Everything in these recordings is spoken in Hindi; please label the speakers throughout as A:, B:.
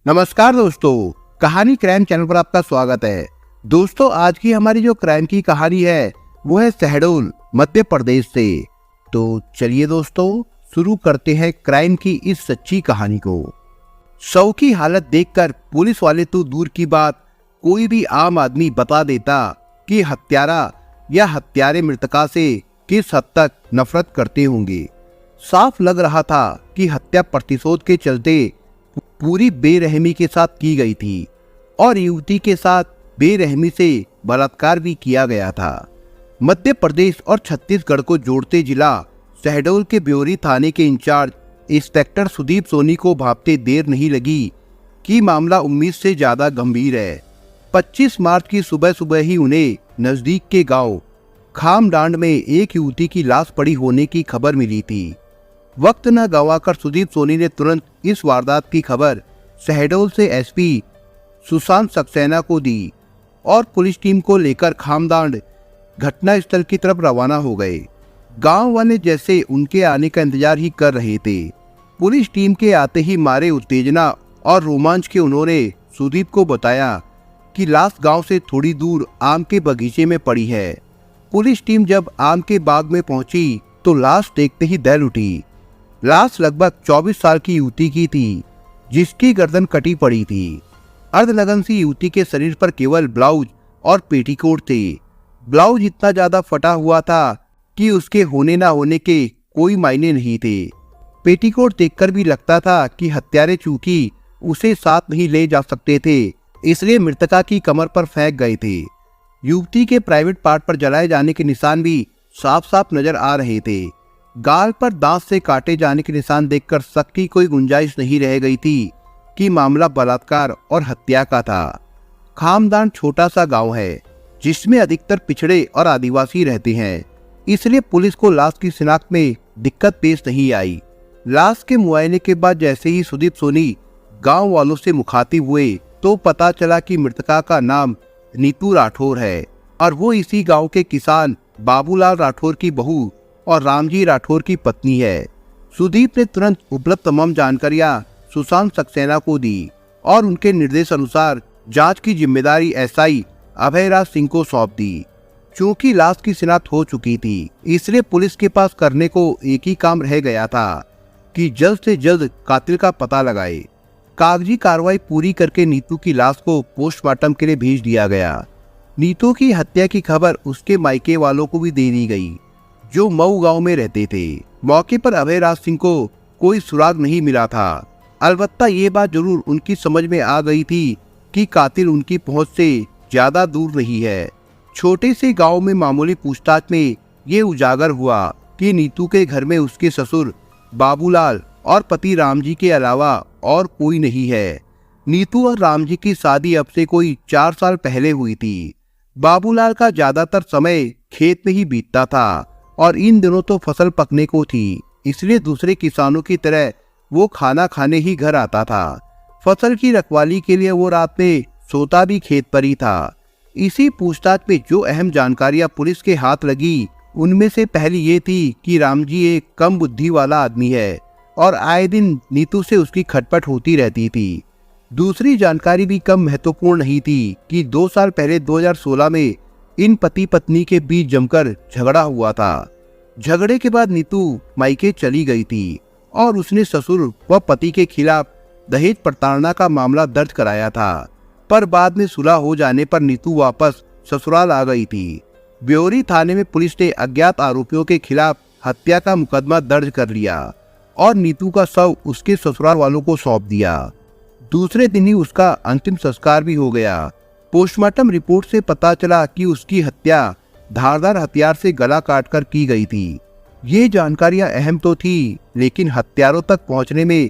A: नमस्कार दोस्तों, कहानी क्राइम चैनल पर आपका स्वागत है। दोस्तों, आज की हमारी जो क्राइम की कहानी है वो है शहडोल मध्य प्रदेश से। तो चलिए दोस्तों, शुरू करते हैं क्राइम की इस सच्ची कहानी को। शव की हालत देखकर पुलिस वाले तो दूर की बात, कोई भी आम आदमी बता देता कि हत्यारा या हत्यारे मृतका से किस हद तक नफरत करते होंगे। साफ लग रहा था कि हत्या प्रतिशोध के चलते पूरी बेरहमी के साथ की गई थी और युवती के साथ बेरहमी से बलात्कार भी किया गया था। मध्य प्रदेश और छत्तीसगढ़ को जोड़ते जिला शहडोल के ब्योरी थाने के इंचार्ज इंस्पेक्टर सुदीप सोनी को भांपते देर नहीं लगी कि मामला उम्मीद से ज्यादा गंभीर है। 25 मार्च की सुबह सुबह ही उन्हें नजदीक के गांव खामडांड में एक युवती की लाश पड़ी होने की खबर मिली थी। वक्त न गंवाकर सुदीप सोनी ने तुरंत इस वारदात की खबर शहडोल से एसपी सुशांत सक्सेना को दी और पुलिस टीम को लेकर खामडांड घटना स्थल की तरफ रवाना हो गए। गांव वाले जैसे उनके आने का इंतजार ही कर रहे थे। पुलिस टीम के आते ही मारे उत्तेजना और रोमांच के उन्होंने सुदीप को बताया कि लाश गांव से थोड़ी दूर आम के बगीचे में पड़ी है। पुलिस टीम जब आम के बाग में पहुंची तो लाश देखते ही दहल उठी। लाश लगभग 24 साल की युवती की थी, जिसकी गर्दन कटी पड़ी थी। अर्धनग्न सी युवती के शरीर पर केवल ब्लाउज और पेटीकोट थे। ब्लाउज इतना ज्यादा फटा हुआ था कि उसके होने ना होने के कोई मायने नहीं थे। पेटीकोट देखकर भी लगता था कि हत्यारे चूंकि उसे साथ नहीं ले जा सकते थे, इसलिए मृतका की कमर पर फेंक गए थे। युवती के प्राइवेट पार्ट पर जलाए जाने के निशान भी साफ साफ नजर आ रहे थे। गाल पर दांत से काटे जाने के निशान देखकर शक की कोई गुंजाइश नहीं रह गई थी कि मामला बलात्कार और हत्या का था। खामडांड छोटा सा गांव है जिसमें अधिकतर पिछड़े और आदिवासी रहते हैं, इसलिए पुलिस को लाश की शिनाख्त में दिक्कत पेश नहीं आई। लाश के मुआयने के बाद जैसे ही सुदीप सोनी गांव वालों से मुखातिब हुए तो पता चला कि मृतका का नाम नीतू राठौर है और वो इसी गाँव के किसान बाबूलाल राठौर की बहू और रामजी राठौर की पत्नी है। सुदीप ने तुरंत उपलब्ध तमाम जानकारियां सुशांत सक्सेना को दी और उनके निर्देश अनुसार जांच की जिम्मेदारी एसआई अभयराज सिंह को सौंप दी। चूंकि लाश की शिनाख्त हो चुकी थी, इसलिए पुलिस के पास करने को एक ही काम रह गया था कि जल्द से जल्द कातिल का पता लगाए। कागजी कार्रवाई पूरी करके नीतू की लाश को पोस्टमार्टम के लिए भेज दिया गया। नीतू की हत्या की खबर उसके मायके वालों को भी दे दी गई, जो मऊ गांव में रहते थे। मौके पर अभयराज सिंह को कोई सुराग नहीं मिला था। अलबत्ता ये बात जरूर उनकी समझ में आ गई थी कि कातिल उनकी पहुंच से ज्यादा दूर नहीं है। छोटे से गांव में मामूली पूछताछ में ये उजागर हुआ कि नीतू के घर में उसके ससुर बाबूलाल और पति रामजी के अलावा और कोई नहीं है। नीतू और रामजी की शादी अब से कोई 4 साल पहले हुई थी। बाबूलाल का ज्यादातर समय खेत में ही बीतता था और इन दिनों तो फसल पकने को थी, इसलिए दूसरे किसानों की तरह वो खाना खाने ही घर आता था। फसल की रखवाली के लिए वो रात में सोता भी खेत पर ही था। इसी पूछताछ में जो अहम जानकारियां पुलिस के हाथ लगी, उनमें से पहली ये थी कि रामजी एक कम बुद्धि वाला आदमी है और आए दिन नीतू से उसकी खटपट होती रहती थी। दूसरी जानकारी भी कम महत्वपूर्ण नहीं थी कि 2 साल पहले 2016 में इन पति पत्नी के बीच जमकर झगड़ा हुआ था। झगड़े के बाद नीतू मायके चली गई थी और उसने ससुर व पति के खिलाफ दहेज प्रताड़ना का मामला दर्ज कराया था, पर बाद में सुलह हो जाने पर नीतू वापस ससुराल आ गई थी। ब्योरी थाने में पुलिस ने अज्ञात आरोपियों के खिलाफ हत्या का मुकदमा दर्ज कर लिया और नीतू का शव उसके ससुराल वालों को सौंप दिया। दूसरे दिन ही उसका अंतिम संस्कार भी हो गया। पोस्टमार्टम रिपोर्ट से पता चला कि उसकी हत्या धारदार हथियार से गला काटकर की गई थी। ये जानकारियां अहम तो थी, लेकिन हत्यारों तक पहुंचने में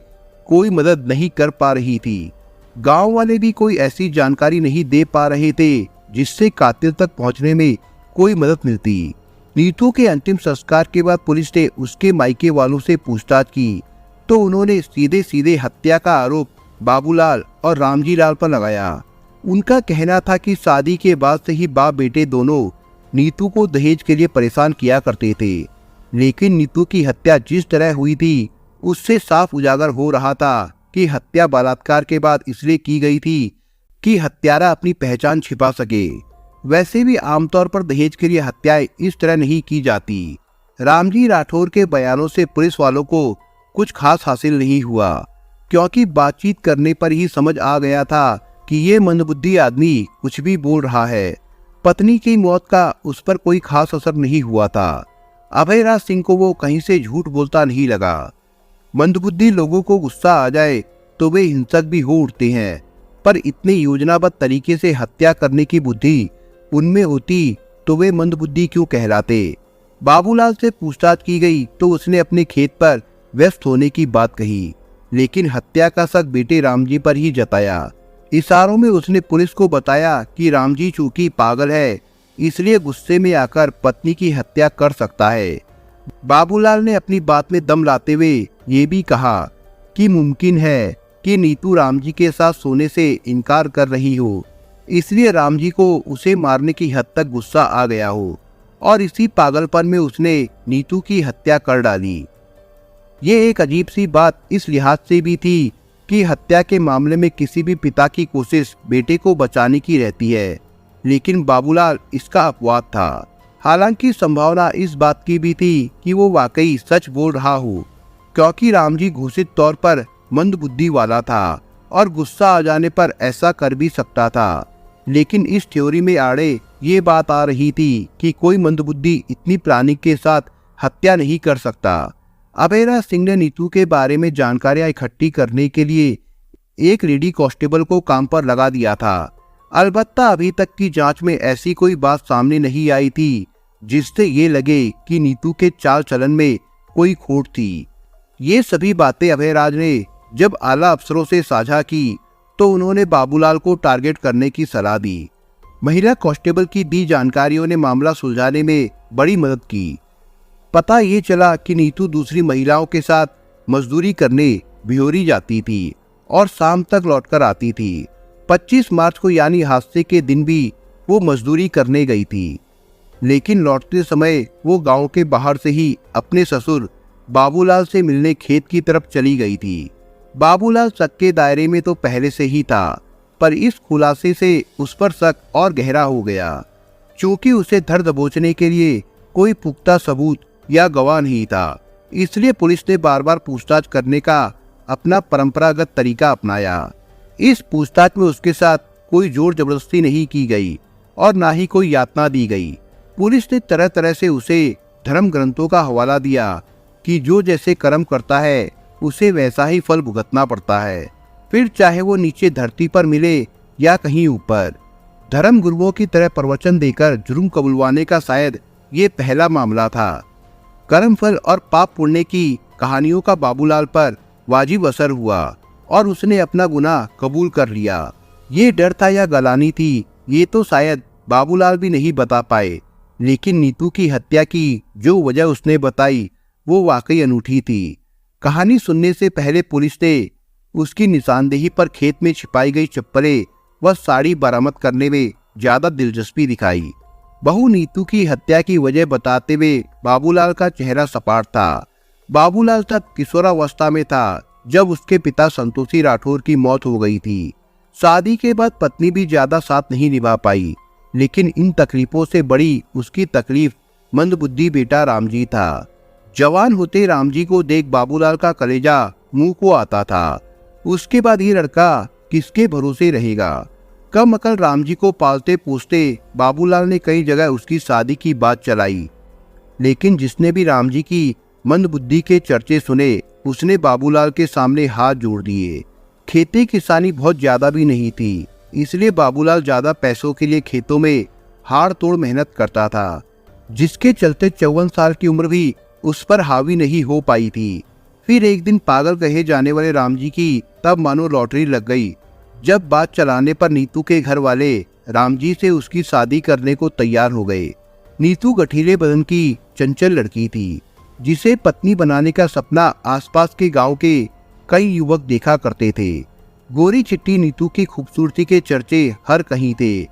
A: कोई मदद नहीं कर पा रही थी। गांव वाले भी कोई ऐसी जानकारी नहीं दे पा रहे थे जिससे कातिल तक पहुंचने में कोई मदद मिलती। नीतू के अंतिम संस्कार के बाद पुलिस ने उसके मायके वालों से पूछताछ की तो उन्होंने सीधे सीधे हत्या का आरोप बाबूलाल और रामजी लाल पर लगाया। उनका कहना था कि शादी के बाद से ही बाप बेटे दोनों नीतू को दहेज के लिए परेशान किया करते थे, लेकिन नीतू की हत्या जिस तरह हुई थी उससे साफ उजागर हो रहा था कि हत्या बलात्कार के बाद इसलिए की गई थी कि हत्यारा अपनी पहचान छिपा सके। वैसे भी आमतौर पर दहेज के लिए हत्याएं इस तरह नहीं की जाती। रामजी राठौर के बयानों से पुलिस वालों को कुछ खास हासिल नहीं हुआ, क्योंकि बातचीत करने पर ही समझ आ गया था कि ये मंदबुद्धि आदमी कुछ भी बोल रहा है। पत्नी की मौत का उस पर कोई खास असर नहीं हुआ था। अभयराज सिंह को वो कहीं से झूठ बोलता नहीं लगा। मंदबुद्धि लोगों को गुस्सा आ जाए तो वे हिंसक भी हो उठते हैं, पर इतने योजनाबद्ध तरीके से हत्या करने की बुद्धि उनमें होती तो वे मंदबुद्धि क्यों कहलाते। बाबूलाल से पूछताछ की गई तो उसने अपने खेत पर व्यस्त होने की बात कही, लेकिन हत्या का शक बेटे रामजी पर ही जताया। इशारों में उसने पुलिस को बताया कि रामजी चूंकि पागल है, इसलिए गुस्से में आकर पत्नी की हत्या कर सकता है। बाबूलाल ने अपनी बात में दम लाते हुए ये भी कहा कि मुमकिन है कि नीतू रामजी के साथ सोने से इनकार कर रही हो, इसलिए रामजी को उसे मारने की हद तक गुस्सा आ गया हो और इसी पागलपन में उसने नीतू की हत्या कर डाली। ये एक अजीब सी बात इस लिहाज से भी थी कि हत्या के मामले में किसी भी पिता की कोशिश बेटे को बचाने की रहती है, लेकिन बाबूलाल इसका अपवाद था। हालांकि संभावना इस बात की भी थी कि वो वाकई सच बोल रहा हो, क्योंकि रामजी घोषित तौर पर मंदबुद्धि वाला था और गुस्सा आ जाने पर ऐसा कर भी सकता था। लेकिन इस थ्योरी में आड़े ये बात आ रही थी कि कोई मंदबुद्धि इतनी प्लानिंग के साथ हत्या नहीं कर सकता। अभयराज सिंह ने नीतू के बारे में जानकारियां इकट्ठी करने के लिए एक लेडी कांस्टेबल को काम पर लगा दिया था। अलबत्ता अभी तक की जांच में ऐसी कोई बात सामने नहीं आई थी जिससे ये लगे कि नीतू के चाल चलन में कोई खोट थी। ये सभी बातें अभयराज ने जब आला अफसरों से साझा की तो उन्होंने बाबूलाल को टारगेट करने की सलाह दी। महिला कांस्टेबल की दी जानकारियों ने मामला सुलझाने में बड़ी मदद की। पता ये चला कि नीतू दूसरी महिलाओं के साथ मजदूरी करने भियोरी जाती थी और शाम तक लौटकर आती थी। 25 मार्च को यानी हादसे के दिन भी वो मजदूरी करने गई थी, लेकिन लौटते समय वो गांव के बाहर से ही अपने ससुर बाबूलाल से मिलने खेत की तरफ चली गई थी। बाबूलाल शक के दायरे में तो पहले से ही था, पर इस खुलासे से उस पर शक और गहरा हो गया। चूंकि उसे धर दबोचने के लिए कोई पुख्ता सबूत या गवाह नहीं था, इसलिए पुलिस ने बार बार पूछताछ करने का अपना परंपरागत तरीका अपनाया। इस पूछताछ में उसके साथ कोई जोर जबरदस्ती नहीं की गई और ना ही कोई यातना दी गई। पुलिस ने तरह तरह से उसे धर्म ग्रंथों का हवाला दिया कि जो जैसे कर्म करता है उसे वैसा ही फल भुगतना पड़ता है, फिर चाहे वो नीचे धरती पर मिले या कहीं ऊपर। धर्म गुरुओं की तरह प्रवचन देकर जुर्म कबुलवाने का शायद ये पहला मामला था। कर्म फल और पाप पुण्य की कहानियों का बाबूलाल पर वाजिब असर हुआ और उसने अपना गुनाह कबूल कर लिया। ये डर था या गलानी थी, ये तो शायद बाबूलाल भी नहीं बता पाए, लेकिन नीतू की हत्या की जो वजह उसने बताई वो वाकई अनूठी थी। कहानी सुनने से पहले पुलिस ने उसकी निशानदेही पर खेत में छिपाई गई चप्पलें व साड़ी बरामद करने में ज्यादा दिलचस्पी दिखाई। बहू नीतू की हत्या की वजह बताते हुए बाबूलाल का चेहरा सपाट था। बाबूलाल तब किशोरावस्था में था जब उसके पिता संतोषी राठौर की मौत हो गई थी। शादी के बाद पत्नी भी ज्यादा साथ नहीं निभा पाई, लेकिन इन तकलीफों से बड़ी उसकी तकलीफ मंदबुद्धि बेटा रामजी था। जवान होते रामजी को देख बाबूलाल का कलेजा मुंह को आता था। उसके बाद ये लड़का किसके भरोसे रहेगा। कम अकल रामजी को पालते पोसते बाबूलाल ने कई जगह उसकी शादी की बात चलाई, लेकिन जिसने भी रामजी की मंदबुद्धि के चर्चे सुने उसने बाबूलाल के सामने हाथ जोड़ दिए। खेती किसानी बहुत ज्यादा भी नहीं थी, इसलिए बाबूलाल ज्यादा पैसों के लिए खेतों में हाड़ तोड़ मेहनत करता था, जिसके चलते 54 साल की उम्र भी उस पर हावी नहीं हो पाई थी। फिर एक दिन पागल कहे जाने वाले रामजी की तब मानो लॉटरी लग गई, जब बात चलाने पर नीतू के घर वाले रामजी से उसकी शादी करने को तैयार हो गए। नीतू गठीले बदन की चंचल लड़की थी, जिसे पत्नी बनाने का सपना आसपास के गांव के कई युवक देखा करते थे। गोरी चिट्टी नीतू की खूबसूरती के चर्चे हर कहीं थे,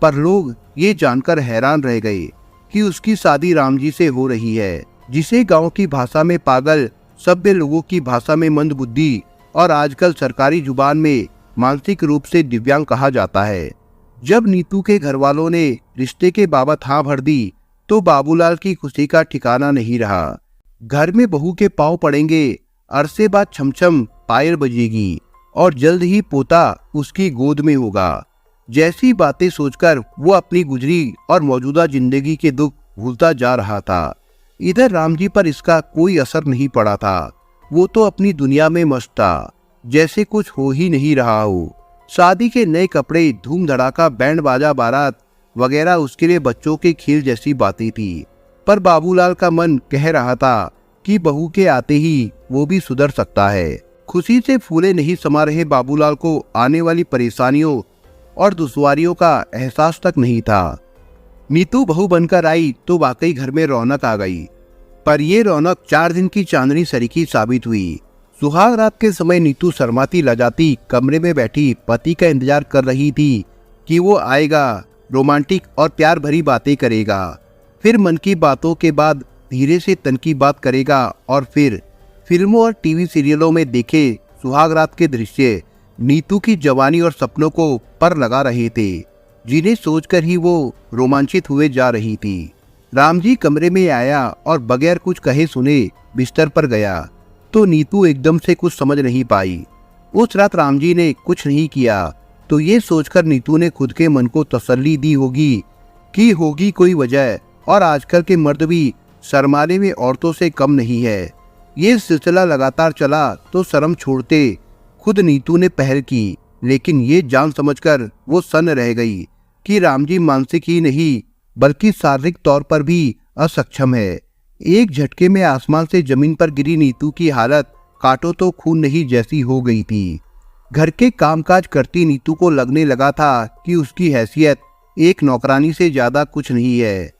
A: पर लोग ये जानकर हैरान रह गए कि उसकी शादी रामजी से हो रही है, जिसे गांव की भाषा में पागल, सभ्य लोगों की भाषा में मंदबुद्धि और आजकल सरकारी जुबान में मानसिक रूप से दिव्यांग कहा जाता है। जब नीतू के घर वालों ने रिश्ते के बाबत हाँ भर दी तो बाबूलाल की खुशी का ठिकाना नहीं रहा। घर में बहू के पांव पड़ेंगे, अरसे बाद छमछम पायल बजेगी और जल्द ही पोता उसकी गोद में होगा। जैसी बातें सोचकर वो अपनी गुजरी और मौजूदा जिंदगी के दुख भूलता जा रहा था। इधर रामजी पर इसका कोई असर नहीं पड़ा था। वो तो अपनी दुनिया में मस्त था, जैसे कुछ हो ही नहीं रहा हो। शादी के नए कपड़े, धूम धड़ाका, बैंड बाजा, बारात वगैरह उसके लिए बच्चों के खेल जैसी बातें थी। पर बाबूलाल का मन कह रहा था कि बहू के आते ही वो भी सुधर सकता है। खुशी से फूले नहीं समा रहे बाबूलाल को आने वाली परेशानियों और दुश्वारियों का एहसास तक नहीं था। नीतू बहू बनकर आई तो वाकई घर में रौनक आ गई, पर ये रौनक 4 दिन की चांदनी सरीखी साबित हुई। सुहाग रात के समय नीतू शर्माती लजाती कमरे में बैठी पति का इंतजार कर रही थी कि वो आएगा, रोमांटिक और प्यार भरी बातें करेगा, फिर मन की बातों के बाद धीरे से तन की बात करेगा और फिर फिल्मों और टीवी सीरियलों में देखे सुहाग रात के दृश्य नीतू की जवानी और सपनों को पर लगा रहे थे, जिन्हें सोचकर ही वो रोमांचित हुए जा रही थी। रामजी कमरे में आया और बगैर कुछ कहे सुने बिस्तर पर गया तो नीतू एकदम से कुछ समझ नहीं पाई। उस रात रामजी ने कुछ नहीं किया तो ये सोचकर नीतू ने खुद के मन को तसल्ली दी होगी कि होगी कोई वजह, और आजकल के मर्द भी शर्माने में औरतों से कम नहीं है। ये सिलसिला लगातार चला तो शर्म छोड़ते खुद नीतू ने पहल की, लेकिन ये जान समझकर वो सन्न रह गई कि रामजी मानसिक ही नहीं बल्कि शारीरिक तौर पर भी असक्षम है। एक झटके में आसमान से जमीन पर गिरी नीतू की हालत काटो तो खून नहीं जैसी हो गई थी। घर के कामकाज करती नीतू को लगने लगा था कि उसकी हैसियत एक नौकरानी से ज्यादा कुछ नहीं है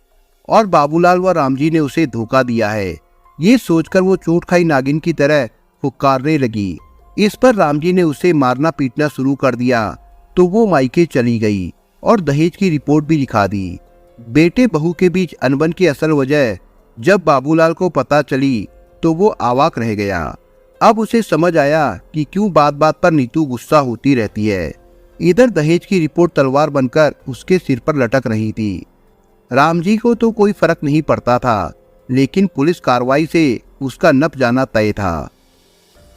A: और बाबूलाल व रामजी ने उसे धोखा दिया है। ये सोचकर वो चोट खाई नागिन की तरह फुकारने लगी। इस पर रामजी ने उसे मारना पीटना शुरू कर दिया तो वो मायके चली गई और दहेज की रिपोर्ट भी लिखा दी। बेटे बहू के बीच अनबन की असल वजह जब बाबूलाल को पता चली तो वो अवाक रह गया। अब उसे समझ आया कि क्यों बात बात पर नीतू गुस्सा होती रहती है। इधर दहेज की रिपोर्ट तलवार बनकर उसके सिर पर लटक रही थी। रामजी को तो कोई फर्क नहीं पड़ता था, लेकिन पुलिस कार्रवाई से उसका नप जाना तय था।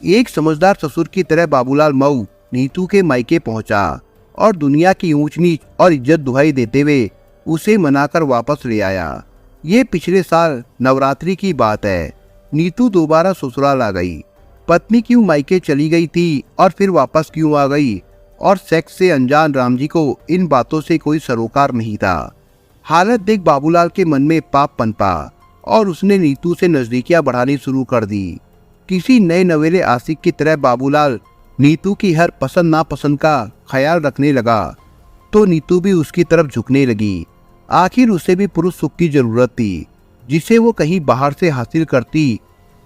A: एक समझदार ससुर की तरह बाबूलाल मऊ नीतू के मायके पहुंचा और दुनिया की ऊंच नीच और इज्जत दुहाई देते हुए उसे मनाकर वापस ले आया। ये पिछले साल नवरात्रि की बात है। नीतू दोबारा ससुराल आ गई। पत्नी क्यों मायके चली गई थी और फिर वापस क्यों आ गई, और सेक्स से अनजान रामजी को इन बातों से कोई सरोकार नहीं था। हालत देख बाबूलाल के मन में पाप पनपा और उसने नीतू से नजदीकियां बढ़ानी शुरू कर दी। किसी नए नवेले आशिक की तरह बाबूलाल नीतू की हर पसंद नापसंद का ख्याल रखने लगा तो नीतू भी उसकी तरफ झुकने लगी। आखिर उसे भी पुरुष सुख की जरूरत थी, जिसे वो कहीं बाहर से हासिल करती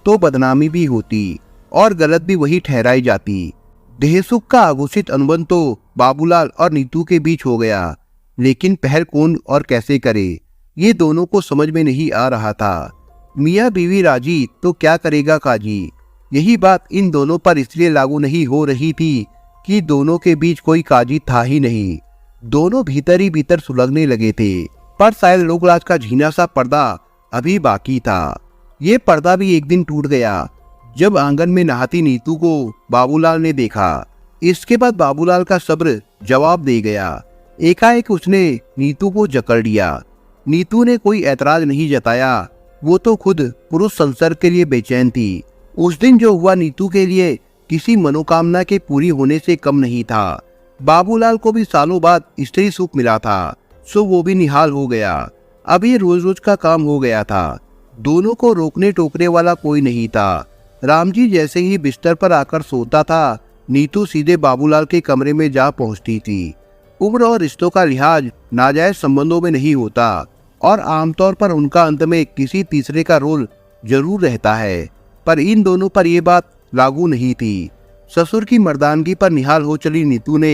A: तो बदनामी भी होती और गलत भी वही ठहराई जाती। देह सुख का आघोषित अनुबंध तो बाबूलाल और नीतू के बीच हो गया, लेकिन पहल कौन और कैसे करे ये दोनों को समझ में नहीं आ रहा था। मियाँ बीवी राजी तो क्या करेगा काजी। यही बात इन दोनों पर इसलिए लागू नहीं हो रही थी कि दोनों के बीच कोई काजी था ही नहीं। दोनों भीतर ही भीतर सुलगने लगे थे, पर शायद लोकलाज का झीना सा पर्दा अभी बाकी था। ये पर्दा भी एक दिन टूट गया जब आंगन में नहाती नीतू को बाबूलाल ने देखा। इसके बाद बाबूलाल का सब्र जवाब दे गया। एकाएक उसने नीतू को जकड़ लिया। नीतू ने कोई ऐतराज नहीं जताया, वो तो खुद पुरुष संसर्ग के लिए बेचैन थी। उस दिन जो हुआ नीतू के लिए किसी मनोकामना के पूरी होने से कम नहीं था। बाबूलाल को भी सालों बाद स्त्री सुख मिला था, सो वो भी निहाल हो गया। अब ये रोज रोज का काम हो गया था। दोनों को रोकने टोकने वाला कोई नहीं था। रामजी जैसे ही बिस्तर पर आकर सोता था, नीतू सीधे बाबूलाल के कमरे में जा पहुंचती थी। उम्र और रिश्तों का लिहाज नाजायज संबंधों में नहीं होता और आमतौर पर उनका अंत में किसी तीसरे का रोल जरूर रहता है, पर इन दोनों पर यह बात लागू नहीं थी। ससुर की मर्दानगी पर निहाल हो चली नीतू ने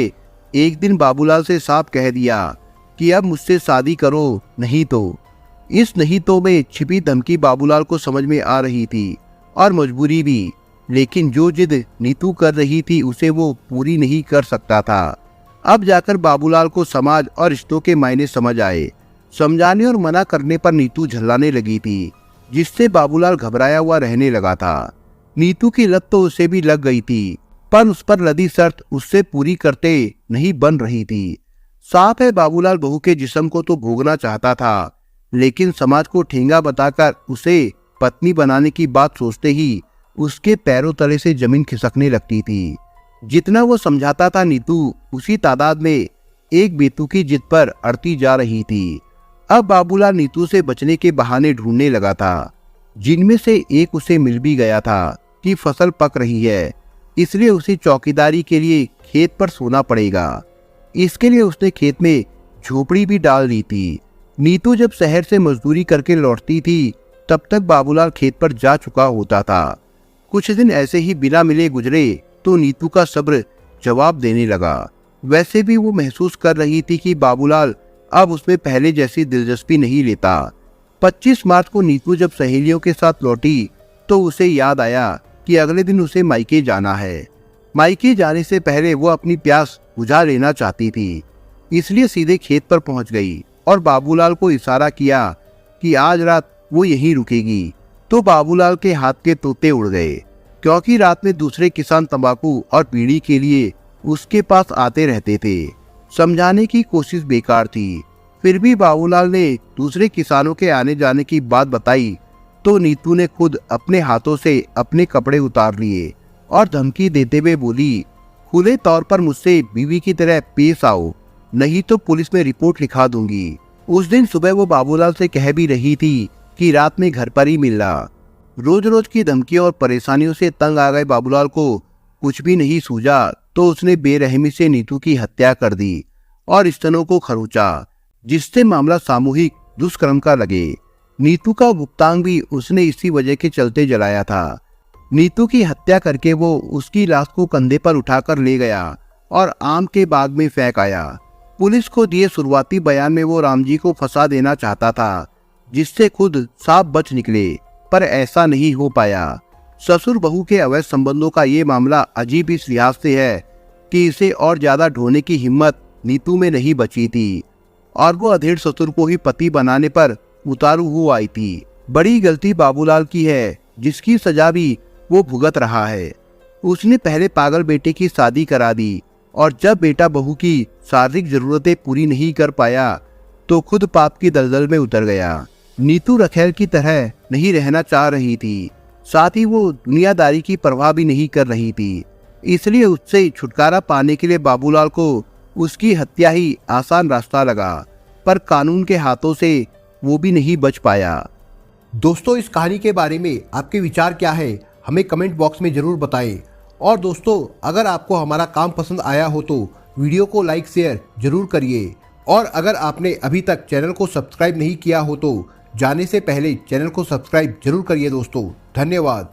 A: एक दिन बाबूलाल से साफ कह दिया कि अब मुझसे शादी करो, नहीं तो। इस नहीं तो में छिपी धमकी बाबूलाल को समझ में आ रही थी और मजबूरी भी। लेकिन जो जिद नीतू कर रही थी उसे वो पूरी नहीं कर सकता था। अब जाकर बाबूलाल को समाज और रिश्तों के मायने समझ आए। समझाने और मना करने पर नीतू झल्लाने लगी थी, जिससे बाबूलाल घबराया हुआ रहने लगा था। नीतू की लत तो उसे भी लग गई थी, पर उस पर लदी शर्त उससे पूरी करते नहीं बन रही थी। साफ है, बाबूलाल बहू के जिस्म को तो भोगना चाहता था, लेकिन समाज को ठेंगा बताकर उसे पत्नी बनाने की बात सोचते ही उसके पैरों तले से जमीन खिसकने लगती थी। जितना वो समझाता था, नीतू उसी तादाद में एक बेतुकी जिद पर अड़ती जा रही थी। अब बाबूलाल नीतू से बचने के बहाने ढूंढने लगा था, जिनमें से एक उसे मिल भी गया था कि फसल पक रही है, इसलिए उसे चौकीदारी के लिए खेत पर सोना पड़ेगा। इसके लिए उसने खेत में झोपड़ी भी डाल दी थी। नीतू जब शहर से मजदूरी करके लौटती थी, तब तक बाबूलाल खेत पर जा चुका होता था। कुछ दिन ऐसे ही बिना मिले गुजरे तो नीतू का सब्र जवाब देने लगा। वैसे भी वो महसूस कर रही थी कि बाबूलाल अब उसमें पहले जैसी दिलचस्पी नहीं लेता। 25 मार्च को नीतू जब सहेलियों के साथ लौटी तो उसे याद आया कि अगले दिन उसे मायके जाना है। मायके जाने से पहले वो अपनी प्यास बुझा लेना चाहती थी, इसलिए सीधे खेत पर पहुंच गई और बाबूलाल को इशारा किया कि आज रात वो यहीं रुकेगी। तो बाबूलाल के हाथ के तोते उड़ गए, क्योंकि रात में दूसरे किसान तंबाकू और बीड़ी के लिए उसके पास आते रहते थे। समझाने की कोशिश बेकार थी। फिर भी बाबूलाल ने दूसरे किसानों के आने जाने की बात बताई तो नीतू ने खुद अपने हाथों से अपने कपड़े उतार लिए और धमकी देते हुए बोली, खुले तौर पर मुझसे बीवी की तरह पेश आओ, नहीं तो पुलिस में रिपोर्ट लिखा दूंगी। उस दिन सुबह वो बाबूलाल से कह भी रही थी कि रात में घर पर ही मिलना। रोज रोज की धमकियों और परेशानियों से तंग आ गए बाबूलाल को कुछ भी नहीं सूझा तो उसने बेरहमी से नीतू की हत्या कर दी और स्तनों को खरोंचा, जिससे मामला सामूहिक दुष्कर्म का लगे। नीतू का गुप्तांग भी उसने इसी वजह के चलते जलाया था। नीतू की हत्या करके वो उसकी लाश को कंधे पर उठाकर ले गया और आम के बाग में फेंक आया। पुलिस को दिए शुरुआती बयान में वो रामजी को फंसा देना चाहता था, जिससे खुद साफ बच निकले, पर ऐसा नहीं हो पाया। ससुर बहू के अवैध संबंधों का ये मामला अजीब इस लिहाज से है कि इसे और ज्यादा ढोने की हिम्मत नीतू में नहीं बची थी और वो अधेड़ ससुर को ही पति बनाने पर उतारू हो आई थी। बड़ी गलती बाबूलाल की है, जिसकी सजा भी वो भुगत रहा है। उसने पहले पागल बेटे की शादी करा दी और जब बेटा बहू की शारीरिक जरूरतें पूरी नहीं कर पाया तो खुद पाप की दलदल में उतर गया। नीतू रखेल की तरह नहीं रहना चाह रही थी, साथ ही वो दुनियादारी की परवाह भी नहीं कर रही थी। इसलिए उससे छुटकारा पाने के लिए बाबूलाल को उसकी हत्या ही आसान रास्ता लगा, पर कानून के हाथों से वो भी नहीं बच पाया। दोस्तों, इस कहानी के बारे में आपके विचार क्या है, हमें कमेंट बॉक्स में जरूर बताएं। और दोस्तों, अगर आपको हमारा काम पसंद आया हो तो वीडियो को लाइक शेयर जरूर करिए। और अगर आपने अभी तक चैनल को सब्सक्राइब नहीं किया हो तो जाने से पहले चैनल को सब्सक्राइब जरूर करिए दोस्तों। धन्यवाद।